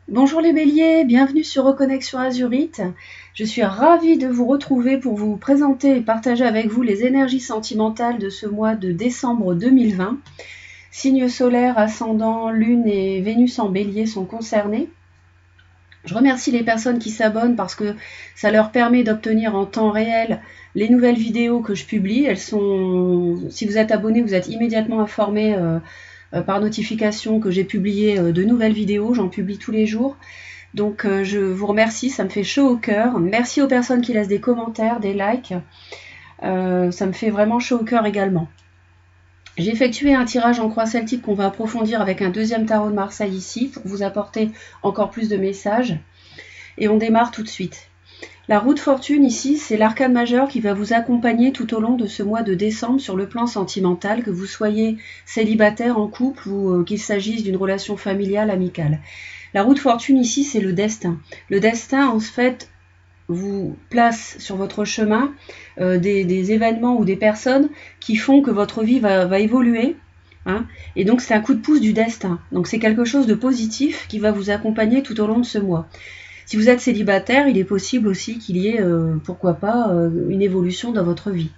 Bonjour les béliers, bienvenue sur Reconnexion Azurite. Je suis ravie de vous retrouver pour vous présenter et partager avec vous les énergies sentimentales de ce mois de décembre 2020. Signes solaires, ascendant, lune et Vénus en bélier sont concernés. Je remercie les personnes qui s'abonnent parce que ça leur permet d'obtenir en temps réel les nouvelles vidéos que je publie. Si vous êtes abonné, vous êtes immédiatement informé par notification que j'ai publié de nouvelles vidéos. J'en publie tous les jours. Donc je vous remercie, ça me fait chaud au cœur. Merci aux personnes qui laissent des commentaires, des likes. Ça me fait vraiment chaud au cœur également. J'ai effectué un tirage en croix celtique qu'on va approfondir avec un deuxième tarot de Marseille ici pour vous apporter encore plus de messages. Et on démarre tout de suite. La roue de fortune ici, c'est l'arcane majeur qui va vous accompagner tout au long de ce mois de décembre sur le plan sentimental, que vous soyez célibataire, en couple ou qu'il s'agisse d'une relation familiale, amicale. La roue de fortune ici, c'est le destin. Le destin, en fait, vous place sur votre chemin des événements ou des personnes qui font que votre vie va évoluer. Hein, et donc c'est un coup de pouce du destin. Donc c'est quelque chose de positif qui va vous accompagner tout au long de ce mois. Si vous êtes célibataire, il est possible aussi qu'il y ait, pourquoi pas, une évolution dans votre vie.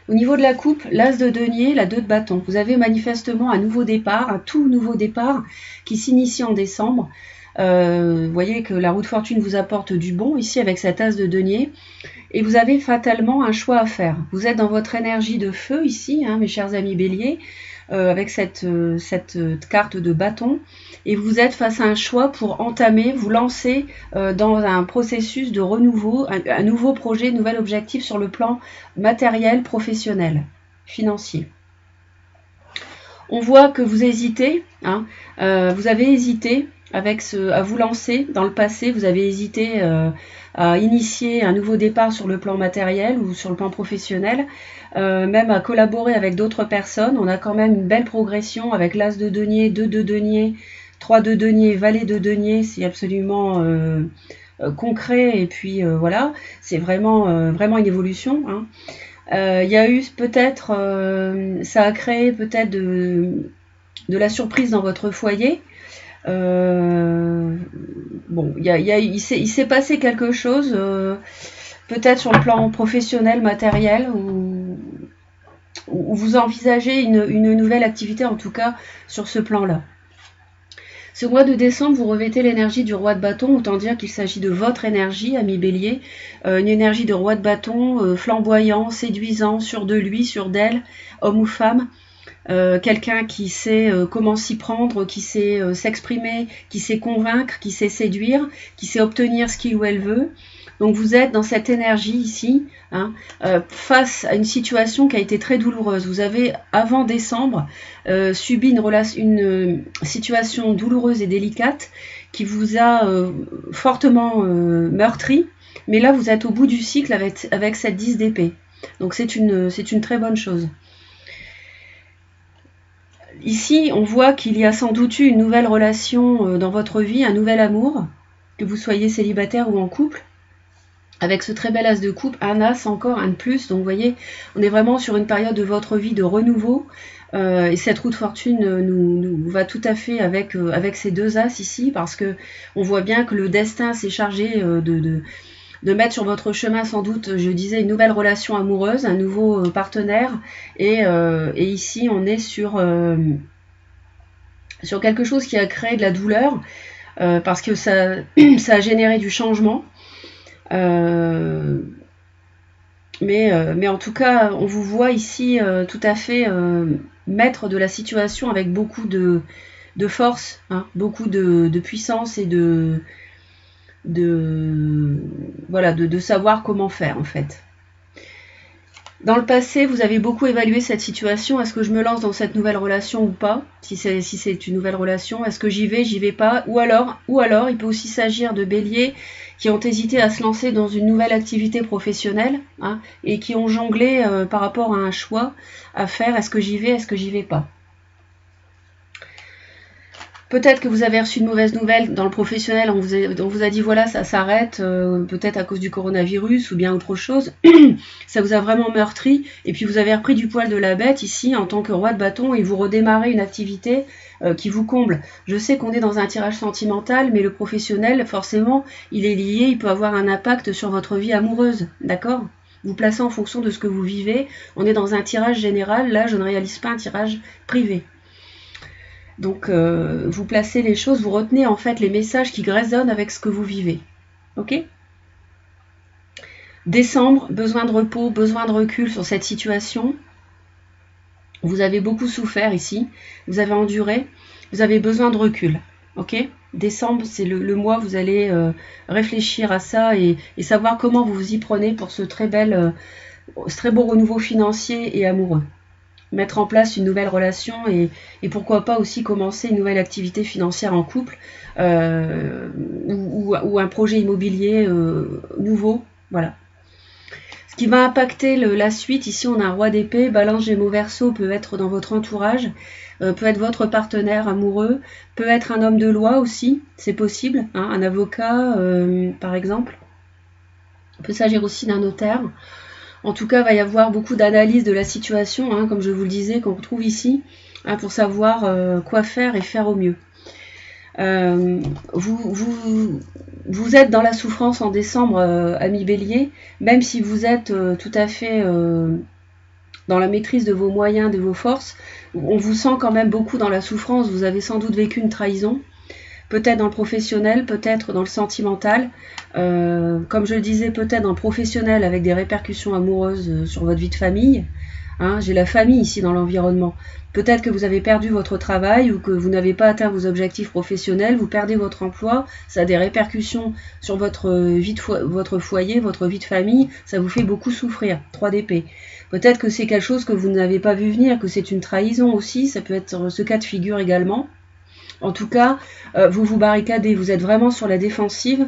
Au niveau de la coupe, l'as de denier, la 2 de bâton. Vous avez manifestement un nouveau départ, un tout nouveau départ qui s'initie en décembre. Vous voyez que la roue de fortune vous apporte du bon ici avec cette as de denier. Et vous avez fatalement un choix à faire. Vous êtes dans votre énergie de feu ici, hein, mes chers amis béliers, avec cette carte de bâton. Et vous êtes face à un choix pour entamer, vous lancer dans un processus de renouveau, un nouveau projet, un nouvel objectif sur le plan matériel, professionnel, financier. On voit que vous hésitez, hein, vous avez hésité à vous lancer dans le passé, vous avez hésité à initier un nouveau départ sur le plan matériel ou sur le plan professionnel, même à collaborer avec d'autres personnes. On a quand même une belle progression avec l'as de denier, 2 de denier, 3 de denier, valet de denier, c'est absolument concret et puis voilà, c'est vraiment, vraiment une évolution. Hein. Y a eu peut-être, ça a créé peut-être de la surprise dans votre foyer. Bon, il s'est passé quelque chose, peut-être sur le plan professionnel, matériel, où vous envisagez une nouvelle activité, en tout cas sur ce plan-là. Ce mois de décembre, vous revêtez l'énergie du roi de bâton, autant dire qu'il s'agit de votre énergie, ami bélier, une énergie de roi de bâton, flamboyant, séduisant, sûr de lui, sûr d'elle, homme ou femme, quelqu'un qui sait comment s'y prendre, qui sait s'exprimer, qui sait convaincre, qui sait séduire, qui sait obtenir ce qu'il ou elle veut. Donc vous êtes dans cette énergie ici, hein, face à une situation qui a été très douloureuse. Vous avez, avant décembre, subi une situation douloureuse et délicate qui vous a fortement meurtri. Mais là, vous êtes au bout du cycle avec cette 10 d'épée. Donc c'est une très bonne chose. Ici, on voit qu'il y a sans doute eu une nouvelle relation dans votre vie, un nouvel amour, que vous soyez célibataire ou en couple. Avec ce très bel as de coupe, un as encore, un de plus. Donc vous voyez, on est vraiment sur une période de votre vie de renouveau. Et cette roue de fortune nous va tout à fait avec ces deux as ici, parce que on voit bien que le destin s'est chargé de mettre sur votre chemin sans doute, je disais, une nouvelle relation amoureuse, un nouveau partenaire. Et ici, on est sur quelque chose qui a créé de la douleur, parce que ça a généré du changement. Mais en tout cas, on vous voit ici tout à fait maître de la situation avec beaucoup de force, hein, beaucoup de puissance et voilà, de savoir comment faire en fait. Dans le passé, vous avez beaucoup évalué cette situation. Est-ce que je me lance dans cette nouvelle relation ou pas? Si c'est une nouvelle relation, est-ce que j'y vais pas? Ou alors, il peut aussi s'agir de béliers qui ont hésité à se lancer dans une nouvelle activité professionnelle, hein, et qui ont jonglé par rapport à un choix à faire. Est-ce que j'y vais pas? Peut-être que vous avez reçu une mauvaise nouvelle dans le professionnel, on vous a dit voilà, ça s'arrête, peut-être à cause du coronavirus ou bien autre chose. Ça vous a vraiment meurtri et puis vous avez repris du poil de la bête ici en tant que roi de bâton et vous redémarrez une activité qui vous comble. Je sais qu'on est dans un tirage sentimental, mais le professionnel, forcément, il est lié, il peut avoir un impact sur votre vie amoureuse, d'accord? Vous placez en fonction de ce que vous vivez. On est dans un tirage général, là je ne réalise pas un tirage privé. Donc, vous placez les choses, vous retenez en fait les messages qui résonnent avec ce que vous vivez. Ok? Décembre, besoin de repos, besoin de recul sur cette situation. Vous avez beaucoup souffert ici, vous avez enduré, vous avez besoin de recul. Ok? Décembre, c'est le mois, vous allez réfléchir à ça et savoir comment vous vous y prenez pour ce très beau renouveau financier et amoureux. Mettre en place une nouvelle relation et pourquoi pas aussi commencer une nouvelle activité financière en couple ou un projet immobilier nouveau. Voilà. Ce qui va impacter la suite, ici on a un roi d'épée, balance, gémeaux, verseau, peut être dans votre entourage, peut être votre partenaire amoureux, peut être un homme de loi aussi, c'est possible, hein, un avocat par exemple. Il peut s'agir aussi d'un notaire. En tout cas, il va y avoir beaucoup d'analyse de la situation, hein, comme je vous le disais, qu'on retrouve ici, hein, pour savoir quoi faire et faire au mieux. Vous êtes dans la souffrance en décembre, ami Bélier, même si vous êtes tout à fait dans la maîtrise de vos moyens, de vos forces. On vous sent quand même beaucoup dans la souffrance, vous avez sans doute vécu une trahison. Peut-être dans le professionnel, peut-être dans le sentimental. Comme je le disais, peut-être dans le professionnel avec des répercussions amoureuses sur votre vie de famille. Hein, j'ai la famille ici dans l'environnement. Peut-être que vous avez perdu votre travail ou que vous n'avez pas atteint vos objectifs professionnels, vous perdez votre emploi, ça a des répercussions sur votre votre foyer, votre vie de famille, ça vous fait beaucoup souffrir. 3 d'épée. Peut-être que c'est quelque chose que vous n'avez pas vu venir, que c'est une trahison aussi, ça peut être ce cas de figure également. En tout cas, vous vous barricadez, vous êtes vraiment sur la défensive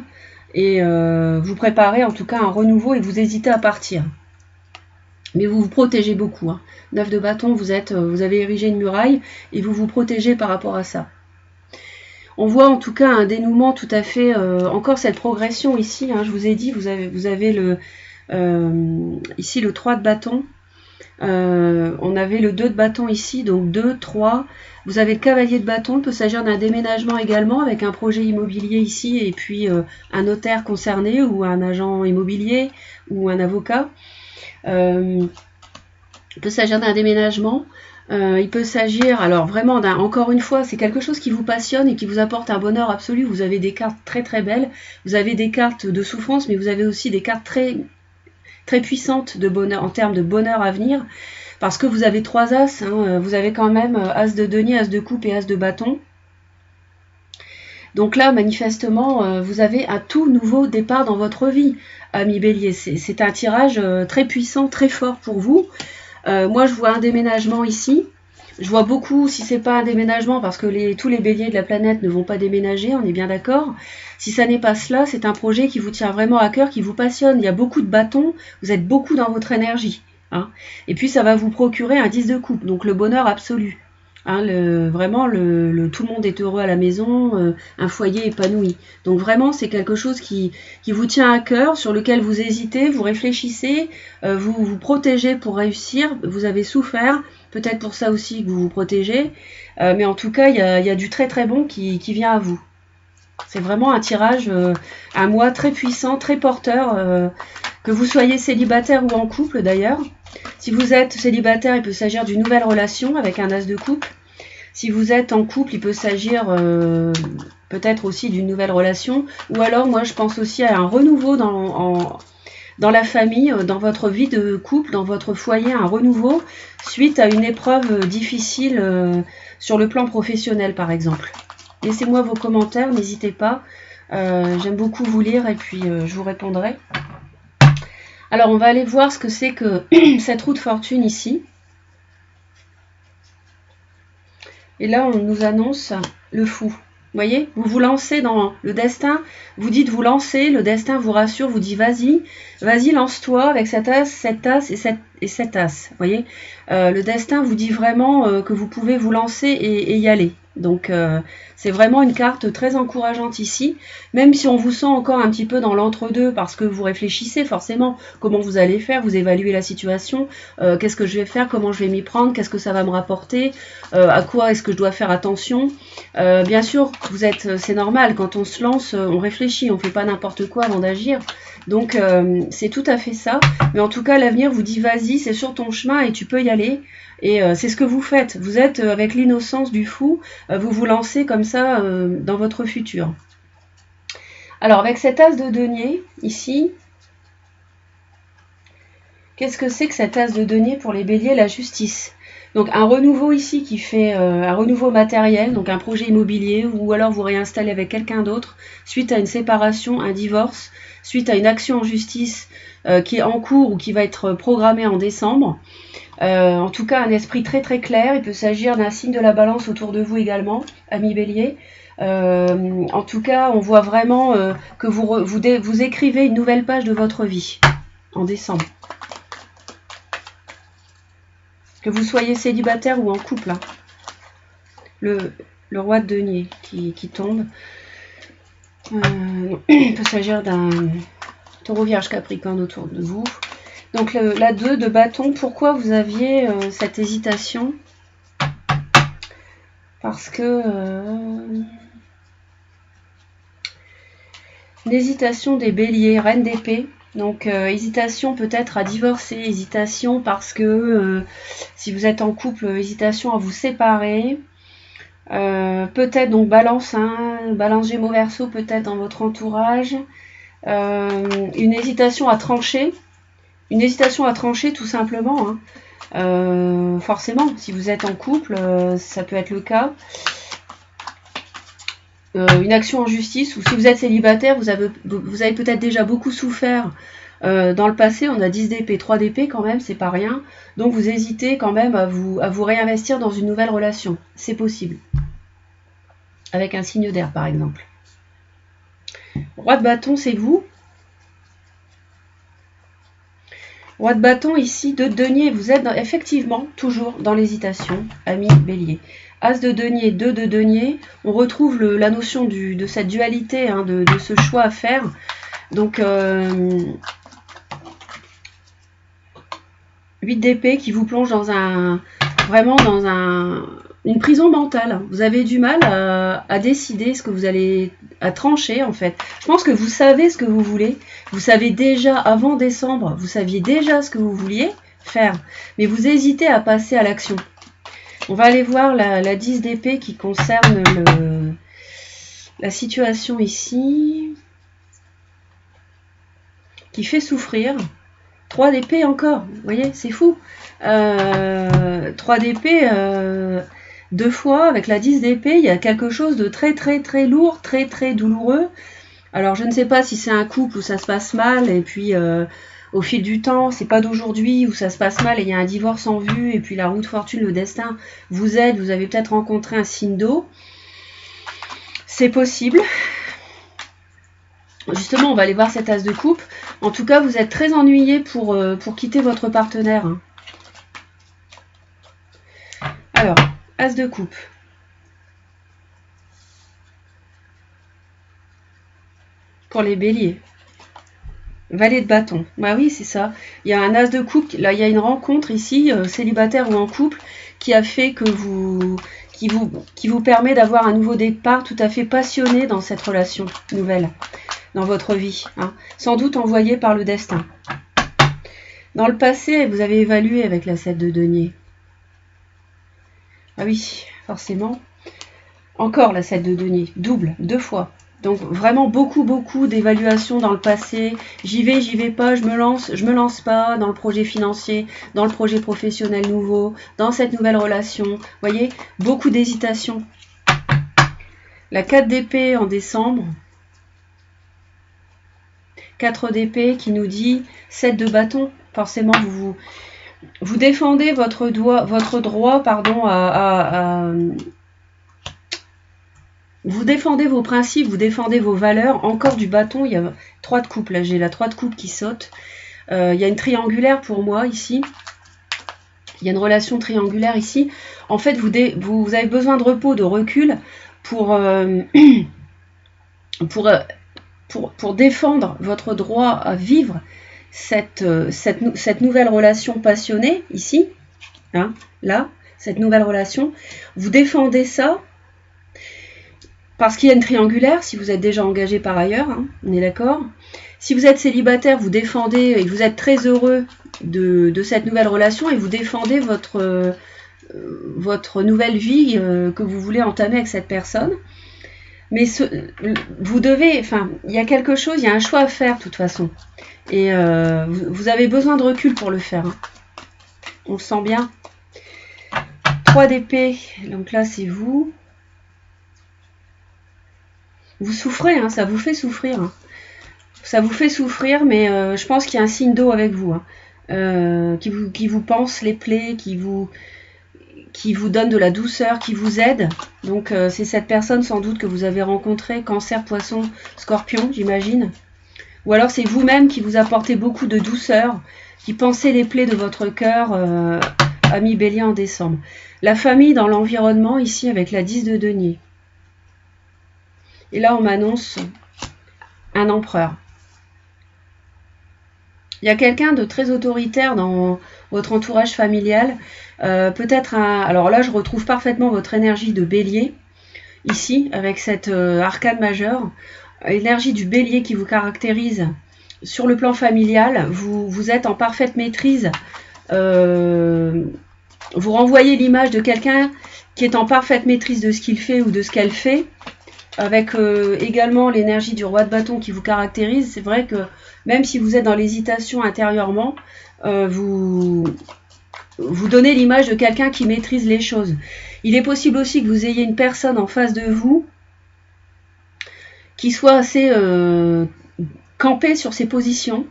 et vous préparez en tout cas un renouveau et vous hésitez à partir. Mais vous vous protégez beaucoup. Hein. 9 de bâton, vous avez érigé une muraille et vous vous protégez par rapport à ça. On voit en tout cas un dénouement tout à fait, encore cette progression ici. Hein, je vous ai dit, vous avez ici le 3 de bâton. On avait le 2 de bâton ici, donc 2, 3. Vous avez le cavalier de bâton, il peut s'agir d'un déménagement également avec un projet immobilier ici et puis un notaire concerné ou un agent immobilier ou un avocat. Il peut s'agir d'un déménagement. Il peut s'agir, alors vraiment, encore une fois, c'est quelque chose qui vous passionne et qui vous apporte un bonheur absolu. Vous avez des cartes très très belles, vous avez des cartes de souffrance, mais vous avez aussi des cartes très très puissante de bonheur, en termes de bonheur à venir, parce que vous avez 3 as, hein, vous avez quand même as de denier, as de coupe et as de bâton. Donc là, manifestement, vous avez un tout nouveau départ dans votre vie, ami Bélier. C'est un tirage très puissant, très fort pour vous. Moi, je vois un déménagement ici. Je vois beaucoup, si c'est pas un déménagement, parce que tous les béliers de la planète ne vont pas déménager, on est bien d'accord. Si ça n'est pas cela, c'est un projet qui vous tient vraiment à cœur, qui vous passionne. Il y a beaucoup de bâtons, vous êtes beaucoup dans votre énergie. Hein. Et puis ça va vous procurer un 10 de coupe, donc le bonheur absolu. Hein, vraiment, tout le monde est heureux à la maison, un foyer épanoui. Donc vraiment, c'est quelque chose qui vous tient à cœur, sur lequel vous hésitez, vous réfléchissez, vous vous protégez pour réussir, vous avez souffert, peut-être pour ça aussi que vous vous protégez, mais en tout cas, il y a du très très bon qui vient à vous. C'est vraiment un tirage, un mois très puissant, très porteur, que vous soyez célibataire ou en couple d'ailleurs. Si vous êtes célibataire, il peut s'agir d'une nouvelle relation avec un as de coupe. Si vous êtes en couple, il peut s'agir peut-être aussi d'une nouvelle relation. Ou alors, moi, je pense aussi à un renouveau dans la famille, dans votre vie de couple, dans votre foyer, un renouveau suite à une épreuve difficile sur le plan professionnel, par exemple. Laissez-moi vos commentaires, n'hésitez pas. J'aime beaucoup vous lire et puis je vous répondrai. Alors, on va aller voir ce que c'est que cette roue de fortune ici. Et là, on nous annonce le fou. Vous voyez, vous vous lancez dans le destin. Vous dites vous lancez, le destin vous rassure, vous dit vas-y, lance-toi avec cet as et cet as. Vous voyez, le destin vous dit vraiment que vous pouvez vous lancer et y aller. Donc c'est vraiment une carte très encourageante ici, même si on vous sent encore un petit peu dans l'entre-deux parce que vous réfléchissez forcément comment vous allez faire, vous évaluez la situation, qu'est-ce que je vais faire, comment je vais m'y prendre, qu'est-ce que ça va me rapporter, à quoi est-ce que je dois faire attention. Bien sûr, c'est normal, quand on se lance, on réfléchit, on fait pas n'importe quoi avant d'agir. Donc c'est tout à fait ça, mais en tout cas l'avenir vous dit vas-y, c'est sur ton chemin et tu peux y aller. Et c'est ce que vous faites. Vous êtes avec l'innocence du fou, vous vous lancez comme ça dans votre futur. Alors avec cet as de denier ici, qu'est-ce que c'est que cet as de denier pour les béliers? La justice. Donc un renouveau ici qui fait un renouveau matériel, donc un projet immobilier, ou alors vous réinstallez avec quelqu'un d'autre suite à une séparation, un divorce, suite à une action en justice qui est en cours ou qui va être programmée en décembre. En tout cas, un esprit très très clair. Il peut s'agir d'un signe de la balance autour de vous également, amis bélier. En tout cas, on voit vraiment que vous écrivez une nouvelle page de votre vie en décembre. Que vous soyez célibataire ou en couple. Hein. Le roi de denier qui tombe. Il peut s'agir d'un taureau vierge capricorne autour de vous. Donc la 2 de bâton, pourquoi vous aviez cette hésitation? Parce que l'hésitation des béliers, reine d'épée. Donc hésitation peut-être à divorcer, hésitation parce que si vous êtes en couple, hésitation à vous séparer. Peut-être donc balance, balance Gémeaux Verseau peut-être dans votre entourage. Une hésitation à trancher. Une hésitation à trancher tout simplement. Forcément, si vous êtes en couple, ça peut être le cas. Une action en justice, ou si vous êtes célibataire, vous avez peut-être déjà beaucoup souffert dans le passé. On a 10 d'épée, 3 d'épée quand même, c'est pas rien. Donc vous hésitez quand même à vous réinvestir dans une nouvelle relation. C'est possible. Avec un signe d'air par exemple. Roi de bâton, c'est vous. Roi de bâton ici, 2 de denier, vous êtes effectivement toujours dans l'hésitation, ami bélier. As de denier, 2 de denier, on retrouve la notion de cette dualité, de ce choix à faire. Donc 8 d'épée qui vous plonge vraiment dans une prison mentale. Vous avez du mal à décider ce que vous allez, à trancher en fait. Je pense que vous savez ce que vous voulez. Vous savez déjà, avant décembre, vous saviez déjà ce que vous vouliez faire. Mais vous hésitez à passer à l'action. On va aller voir la 10 d'épée qui concerne la situation ici. Qui fait souffrir. 3 d'épée encore. Vous voyez, c'est fou. 3 d'épée... 2 fois, avec la 10 d'épée, il y a quelque chose de très très très lourd, très très douloureux. Alors je ne sais pas si c'est un couple où ça se passe mal et puis au fil du temps, c'est pas d'aujourd'hui où ça se passe mal et il y a un divorce en vue et puis la roue de fortune, le destin vous aide, vous avez peut-être rencontré un signe d'eau. C'est possible. Justement, on va aller voir cet as de coupe. En tout cas, vous êtes très ennuyé pour quitter votre partenaire. Alors, as de coupe. Pour les béliers. Valet de bâton. Bah oui, c'est ça. Il y a un as de coupe. Là, il y a une rencontre ici, célibataire ou en couple, qui a fait que qui vous permet d'avoir un nouveau départ tout à fait passionné dans cette relation nouvelle, dans votre vie. Sans doute envoyé par le destin. Dans le passé, vous avez évalué avec la 7 de denier. Ah oui, forcément. Encore la 7 de denier, double, 2 fois. Donc vraiment beaucoup d'évaluations dans le passé. J'y vais pas, je me lance pas dans le projet financier, dans le projet professionnel nouveau, dans cette nouvelle relation. Vous voyez, beaucoup d'hésitation. La 4 d'épée en décembre. 4 d'épée qui nous dit 7 de bâton. Forcément, vous défendez votre droit, vous défendez vos principes, vous défendez vos valeurs. Encore du bâton, il y a 3 de coupe. Là, j'ai la 3 de coupe qui saute. Il y a une triangulaire pour moi ici. Il y a une relation triangulaire ici. En fait, vous avez besoin de repos, de recul pour défendre votre droit à vivre cette nouvelle relation passionnée ici, hein, là, cette nouvelle relation. Vous défendez ça parce qu'il y a une triangulaire, si vous êtes déjà engagé par ailleurs, hein, on est d'accord. Si vous êtes célibataire, vous défendez et vous êtes très heureux de cette nouvelle relation et vous défendez votre nouvelle vie que vous voulez entamer avec cette personne. Mais vous devez, enfin, il y a quelque chose, il y a un choix à faire de toute façon. Et vous avez besoin de recul pour le faire. Hein. On le sent bien. 3 d'épée, donc là c'est vous. Vous souffrez, hein, ça vous fait souffrir. Hein. Ça vous fait souffrir, mais je pense qu'il y a un signe d'eau avec vous. Hein, qui vous pense les plaies, qui vous donne de la douceur, qui vous aide. Donc c'est cette personne sans doute que vous avez rencontrée, Cancer, Poisson, Scorpion, j'imagine. Ou alors c'est vous-même qui vous apportez beaucoup de douceur, qui pensez les plaies de votre cœur, ami Bélier en décembre. La famille dans l'environnement, ici avec la 10 de denier. Et là on m'annonce un empereur. Il y a quelqu'un de très autoritaire dans votre entourage familial. Peut-être alors là, je retrouve parfaitement votre énergie de bélier, ici, avec cette arcane majeure. L'énergie du bélier qui vous caractérise sur le plan familial. Vous êtes en parfaite maîtrise. Vous renvoyez l'image de quelqu'un qui est en parfaite maîtrise de ce qu'il fait ou de ce qu'elle fait. Avec également l'énergie du roi de bâton qui vous caractérise. C'est vrai que même si vous êtes dans l'hésitation intérieurement, vous donnez l'image de quelqu'un qui maîtrise les choses. Il est possible aussi que vous ayez une personne en face de vous qui soit assez campée sur ses positions.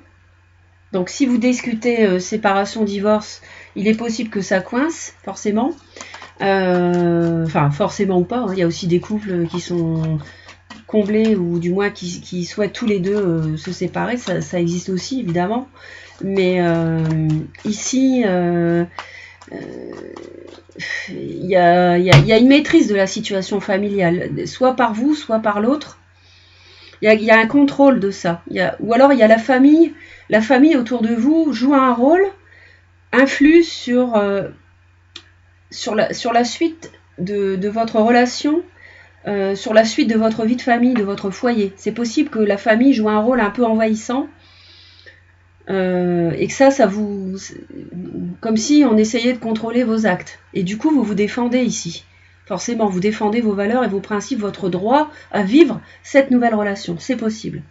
Donc si vous discutez séparation, divorce, il est possible que ça coince, forcément. Enfin, forcément ou pas, hein. Il y a aussi des couples qui sont comblés ou du moins qui souhaitent tous les deux se séparer, ça existe aussi évidemment. Mais ici, il y a une maîtrise de la situation familiale, soit par vous, soit par l'autre. Il y a un contrôle de ça. Ou alors il y a la famille autour de vous joue un rôle, influe sur la suite de votre relation, sur la suite de votre vie de famille, de votre foyer. C'est possible que la famille joue un rôle un peu envahissant et que ça vous... Comme si on essayait de contrôler vos actes. Et du coup, vous vous défendez ici. Forcément, vous défendez vos valeurs et vos principes, votre droit à vivre cette nouvelle relation. C'est possible.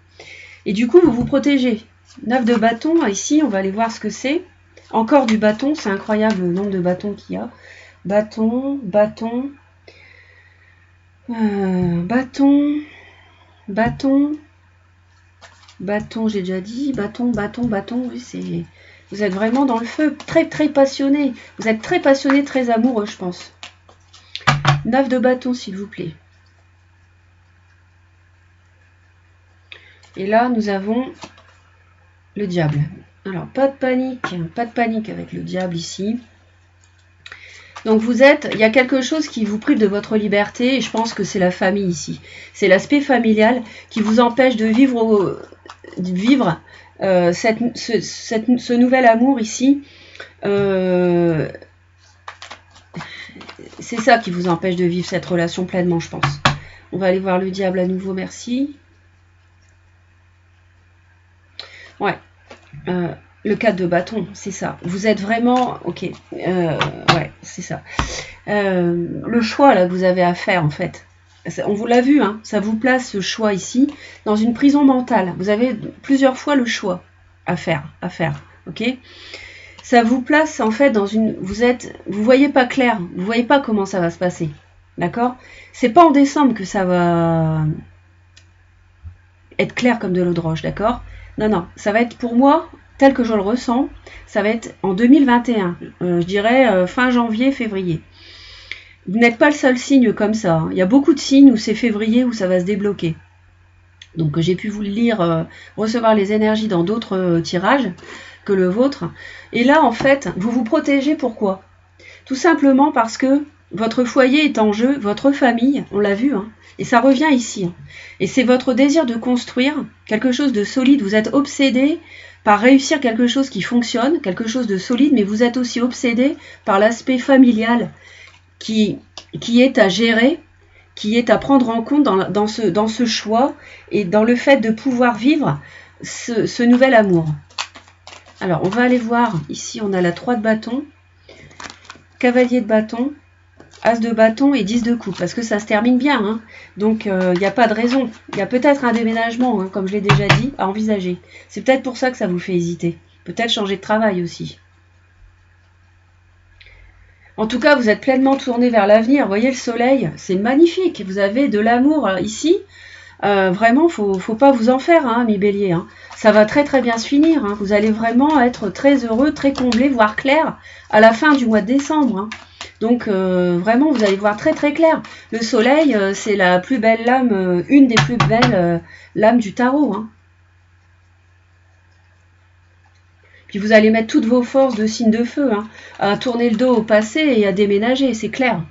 Et du coup, vous vous protégez. 9 de bâton, ici, on va aller voir ce que c'est. Encore du bâton, c'est incroyable le nombre de bâtons qu'il y a. Bâton, bâton, bâton, j'ai déjà dit, bâton, oui, c'est... Vous êtes vraiment dans le feu, très très passionné. Vous êtes très passionné, très amoureux, je pense. 9 de bâton, s'il vous plaît. Et là, nous avons le diable. Alors, pas de panique avec le diable ici. Donc il y a quelque chose qui vous prive de votre liberté et je pense que c'est la famille ici. C'est l'aspect familial qui vous empêche de vivre ce nouvel amour ici. C'est ça qui vous empêche de vivre cette relation pleinement, je pense. On va aller voir le diable à nouveau, merci. Ouais. Le 4 de bâton, c'est ça. Vous êtes vraiment... Ok. Ouais, c'est ça. Le choix là que vous avez à faire, en fait. On vous l'a vu, hein, ça vous place ce choix ici dans une prison mentale. Vous avez plusieurs fois le choix à faire. Ok. Ça vous place en fait dans une... Vous voyez pas clair. Vous voyez pas comment ça va se passer. D'accord? C'est pas en décembre que ça va être clair comme de l'eau de roche, d'accord? Non. Ça va être pour moi... tel que je le ressens, ça va être en 2021, je dirais fin janvier, février. Vous n'êtes pas le seul signe comme ça, hein. Il y a beaucoup de signes où c'est février, où ça va se débloquer. Donc j'ai pu vous le lire, recevoir les énergies dans d'autres tirages que le vôtre. Et là, en fait, vous vous protégez, pourquoi? Tout simplement parce que votre foyer est en jeu, votre famille, on l'a vu, hein, et ça revient ici. Hein. Et c'est votre désir de construire quelque chose de solide. Vous êtes obsédé par réussir quelque chose qui fonctionne, quelque chose de solide, mais vous êtes aussi obsédé par l'aspect familial qui est à gérer, qui est à prendre en compte dans ce choix et dans le fait de pouvoir vivre ce nouvel amour. Alors, on va aller voir, ici on a la 3 de bâton, cavalier de bâton, as de bâton et 10 de coupe, parce que ça se termine bien, hein. Donc il n'y a pas de raison. Il y a peut-être un déménagement, hein, comme je l'ai déjà dit, à envisager. C'est peut-être pour ça que ça vous fait hésiter. Peut-être changer de travail aussi. En tout cas, vous êtes pleinement tourné vers l'avenir. Vous voyez le soleil, c'est magnifique. Vous avez de l'amour ici. Vraiment, faut pas vous en faire, hein, mi bélier. Hein. Ça va très très bien se finir. Hein. Vous allez vraiment être très heureux, très comblé, voire clair à la fin du mois de décembre. Hein. Donc vraiment, vous allez voir très très clair. Le soleil, c'est la plus belle lame, une des plus belles lames du tarot. Hein. Puis vous allez mettre toutes vos forces de signe de feu, hein, à tourner le dos au passé et à déménager, c'est clair.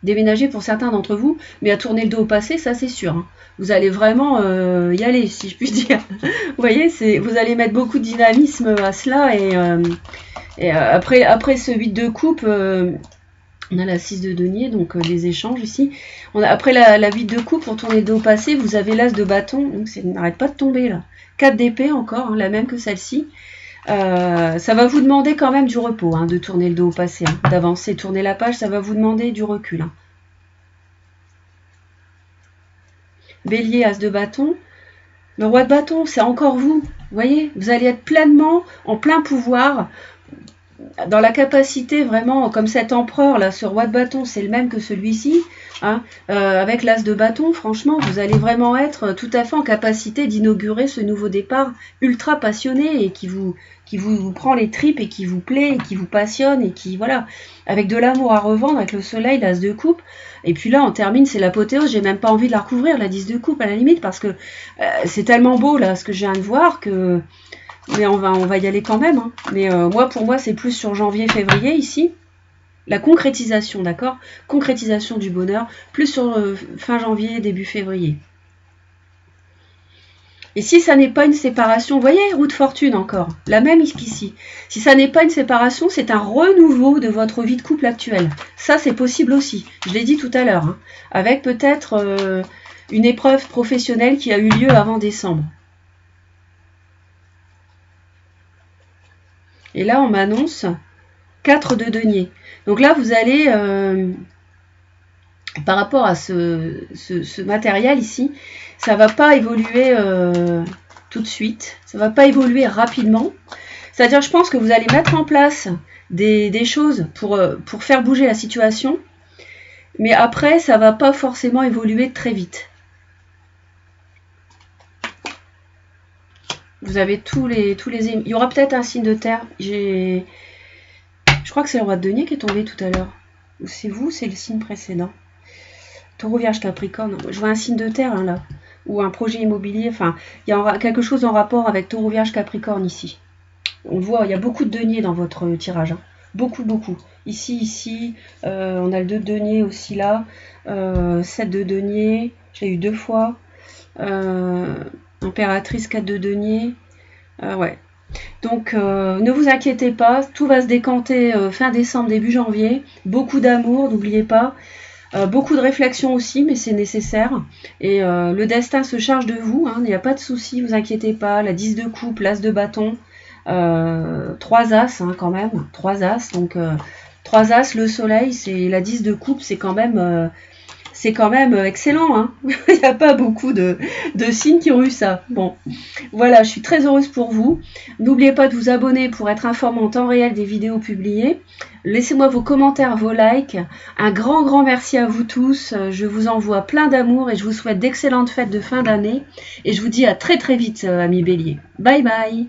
Déménager pour certains d'entre vous, mais à tourner le dos au passé, ça c'est sûr. Hein. Vous allez vraiment y aller, si je puis dire. Vous voyez, vous allez mettre beaucoup de dynamisme à cela. Et après ce 8 de coupe, on a la 6 de denier, donc les échanges ici. Après la 8 de coupe, pour tourner le dos au passé, vous avez l'as de bâton, donc ça n'arrête pas de tomber là. 4 d'épée encore, hein, la même que celle-ci. Ça va vous demander quand même du repos, hein, de tourner le dos au passé, hein, d'avancer, tourner la page, ça va vous demander du recul. Hein. Bélier, as de bâton. Le roi de bâton, c'est encore vous. Vous voyez, vous allez être pleinement en plein pouvoir, dans la capacité vraiment, comme cet empereur là, ce roi de bâton, c'est le même que celui-ci. Hein, avec l'as de bâton, franchement, vous allez vraiment être tout à fait en capacité d'inaugurer ce nouveau départ ultra passionné et qui vous prend les tripes et qui vous plaît et qui vous passionne et qui, voilà, avec de l'amour à revendre, avec le soleil, l'as de coupe. Et puis là, on termine, c'est l'apothéose. J'ai même pas envie de la recouvrir, la 10 de coupe, à la limite, parce que c'est tellement beau, là, ce que je viens de voir, que... Mais on va y aller quand même. Hein. Mais pour moi, c'est plus sur janvier-février, ici. La concrétisation, d'accord? Concrétisation du bonheur, plus sur fin janvier, début février. Et si ça n'est pas une séparation, vous voyez, roue de fortune encore, la même qu'ici. Si ça n'est pas une séparation, c'est un renouveau de votre vie de couple actuelle. Ça, c'est possible aussi. Je l'ai dit tout à l'heure, hein, avec peut-être une épreuve professionnelle qui a eu lieu avant décembre. Et là, on m'annonce 4 de denier. Donc là, vous allez, par rapport à ce matériel ici, ça ne va pas évoluer tout de suite. Ça ne va pas évoluer rapidement. C'est-à-dire, je pense que vous allez mettre en place des choses pour faire bouger la situation. Mais après, ça ne va pas forcément évoluer très vite. Vous avez tous les... Il y aura peut-être un signe de terre. Je crois que c'est le roi de denier qui est tombé tout à l'heure. Ou c'est vous, c'est le signe précédent. Taureau, Vierge, Capricorne. Je vois un signe de terre, hein, là. Ou un projet immobilier. Enfin, il y a quelque chose en rapport avec Taureau, Vierge, Capricorne ici. On voit, il y a beaucoup de deniers dans votre tirage. Hein. Beaucoup, beaucoup. Ici, on a le 2 de denier aussi là. 7 de denier. J'ai eu 2 fois. Impératrice, 4 de denier. Ouais. Donc, ne vous inquiétez pas. Tout va se décanter fin décembre, début janvier. Beaucoup d'amour, n'oubliez pas. Beaucoup de réflexion aussi, mais c'est nécessaire. Et le destin se charge de vous. Hein, il n'y a pas de souci, ne vous inquiétez pas. La 10 de coupe, l'as de bâton. 3 as, hein, quand même. 3 as. Donc, 3 as, le soleil, c'est la 10 de coupe, c'est quand même... excellent, hein. Il n'y a pas beaucoup de signes qui ont eu ça. Bon, voilà, je suis très heureuse pour vous. N'oubliez pas de vous abonner pour être informé en temps réel des vidéos publiées. Laissez-moi vos commentaires, vos likes. Un grand merci à vous tous. Je vous envoie plein d'amour et je vous souhaite d'excellentes fêtes de fin d'année. Et je vous dis à très vite, amis béliers. Bye bye.